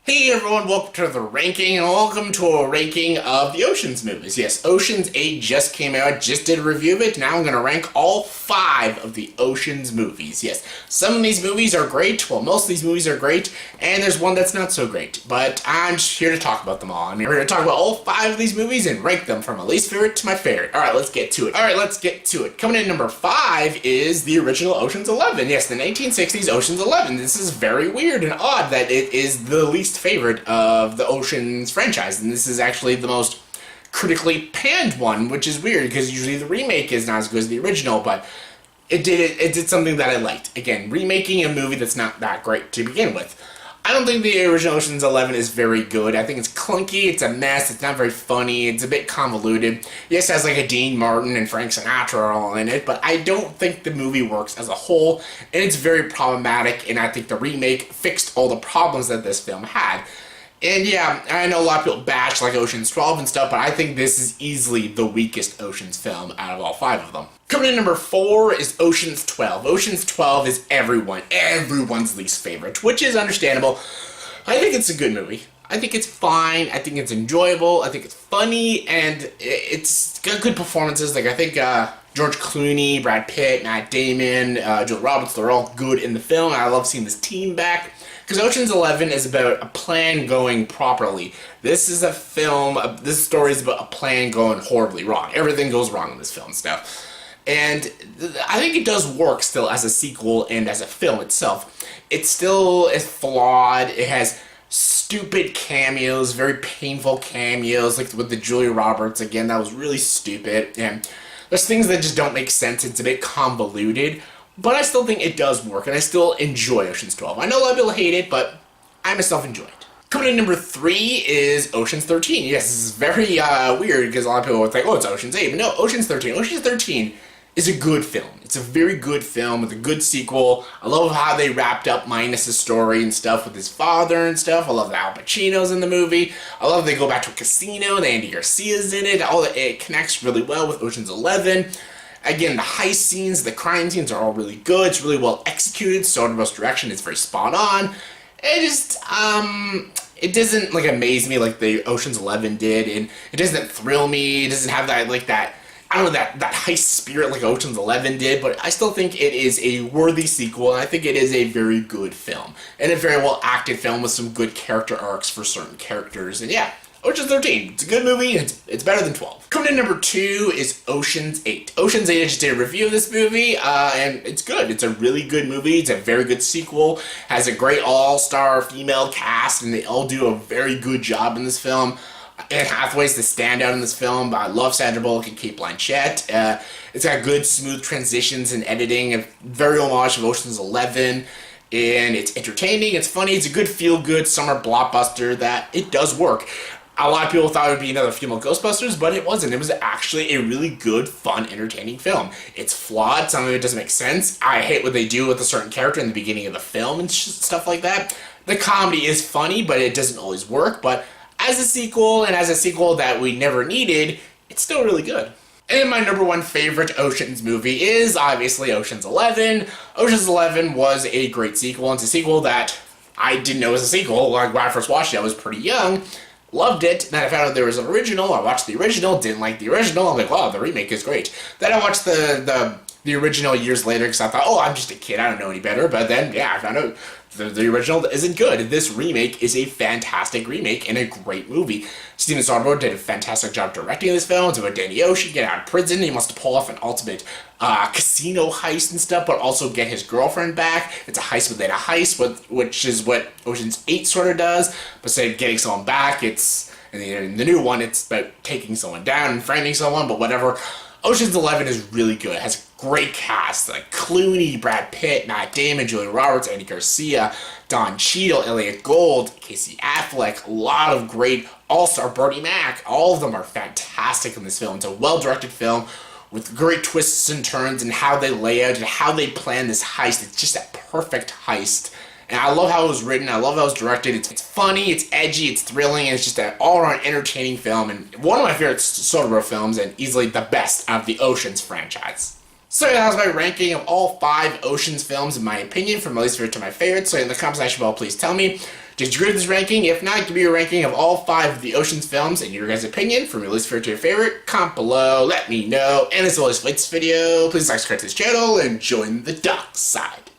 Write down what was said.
Hey everyone, welcome to the ranking, and welcome to a ranking of the Oceans movies. Yes, Oceans 8 just came out, just did a review of it. Now I'm going to rank all 5 of the Oceans movies. Yes, some of these movies are great, well most of these movies are great, and there's one that's not so great. But I'm just here to talk about them all. I'm here to talk about all 5 of these movies and rank them from my least favorite to my favorite. Alright, let's get to it. Coming in number 5 is the original Oceans 11. Yes, the 1960s Oceans 11. This is very weird and odd that it is the least favorite of the Oceans franchise, and this is actually the most critically panned one, which is weird because usually the remake is not as good as the original, but it did something that I liked. Again, remaking a movie that's not that great to begin with. I don't think the original Ocean's 11 is very good. I think it's clunky, it's a mess, it's not very funny, it's a bit convoluted. Yes, it has like a Dean Martin and Frank Sinatra all in it, but I don't think the movie works as a whole, and it's very problematic, and I think the remake fixed all the problems that this film had. And yeah, I know a lot of people bash like Ocean's 12 and stuff, but I think this is easily the weakest Ocean's film out of all 5 of them. Coming in number 4 is Ocean's 12. Ocean's 12 is everyone's least favorite, which is understandable. I think it's a good movie. I think it's fine, I think it's enjoyable, I think it's funny, and it's got good performances. Like, I think George Clooney, Brad Pitt, Matt Damon, Julia Roberts, they're all good in the film. I love seeing this team back. Because Ocean's 11 is about a plan going properly. This is a film, this story is about a plan going horribly wrong. Everything goes wrong in this film stuff. And I think it does work still as a sequel and as a film itself. It still is flawed. It has stupid cameos, very painful cameos, like with the Julia Roberts. Again, that was really stupid. And there's things that just don't make sense. It's a bit convoluted. But I still think it does work, and I still enjoy Ocean's 12. I know a lot of people hate it, but I myself enjoy it. Coming in number 3 is Ocean's 13. Yes, this is very weird, because a lot of people would think, oh, it's Ocean's 8. But no, Ocean's 13. Ocean's 13 is a good film. It's a very good film with a good sequel. I love how they wrapped up Minus' story and stuff with his father and stuff. I love that Al Pacino's in the movie. I love they go back to a casino, and Andy Garcia's in it. It connects really well with Ocean's 11. Again, the heist scenes, the crime scenes are all really good. It's really well executed. Soderbergh's direction is very spot on. It just, it doesn't, like, amaze me like the Ocean's 11 did, and it doesn't thrill me. It doesn't have that, like, that heist spirit like Ocean's 11 did, but I still think it is a worthy sequel, and I think it is a very good film. And a very well acted film with some good character arcs for certain characters, and yeah. Ocean's 13. It's a good movie, it's better than 12. Coming in number 2 is Ocean's 8. Ocean's 8, I just did a review of this movie, and it's good. It's a really good movie. It's a very good sequel. Has a great all-star female cast, and they all do a very good job in this film. Anne Hathaway's the standout in this film. I love Sandra Bullock and Cate Blanchett. It's got good, smooth transitions and editing, a very homage of Ocean's 11. And it's entertaining, it's funny, it's a good feel-good summer blockbuster that it does work. A lot of people thought it would be another female Ghostbusters, but it wasn't. It was actually a really good, fun, entertaining film. It's flawed. Some of it doesn't make sense. I hate what they do with a certain character in the beginning of the film and stuff like that. The comedy is funny, but it doesn't always work. But as a sequel, and as a sequel that we never needed, it's still really good. And my number 1 favorite Oceans movie is obviously Ocean's 11. Ocean's 11 was a great sequel. It's a sequel that I didn't know was a sequel. Like, when I first watched it, I was pretty young. Loved it. Then I found out there was an original. I watched the original, didn't like the original. I'm like, wow, the remake is great. Then I watched the original years later because I thought, oh, I'm just a kid, I don't know any better. But then, yeah, I found out the original isn't good. This remake is a fantastic remake and a great movie. Steven Soderbergh did a fantastic job directing this film. It's about Danny Ocean getting out of prison. He wants to pull off an ultimate casino heist and stuff, but also get his girlfriend back. It's a heist within a heist, which is what Ocean's 8 sort of does. But instead of getting someone back, in the new one, it's about taking someone down and framing someone, but whatever. Ocean's 11 is really good. It has a great cast, like Clooney, Brad Pitt, Matt Damon, Julia Roberts, Andy Garcia, Don Cheadle, Elliot Gould, Casey Affleck, a lot of great all-star Bernie Mac. All of them are fantastic in this film. It's a well-directed film with great twists and turns and how they lay out and how they plan this heist. It's just a perfect heist. And I love how it was written, I love how it was directed. It's funny, it's edgy, it's thrilling, and it's just an all-around entertaining film, and one of my favorite Soderbergh films, and easily the best out of the Oceans franchise. So that was my ranking of all 5 Oceans films, in my opinion, from my least favorite to my favorite. So in the comment section below, please tell me, Did you agree with this ranking? If not, give me a ranking of all 5 of the Ocean's films and your guys' opinion from your least favorite to your favorite. Comment below, let me know. And as always, if you like this video, please subscribe to this channel and join the dark side.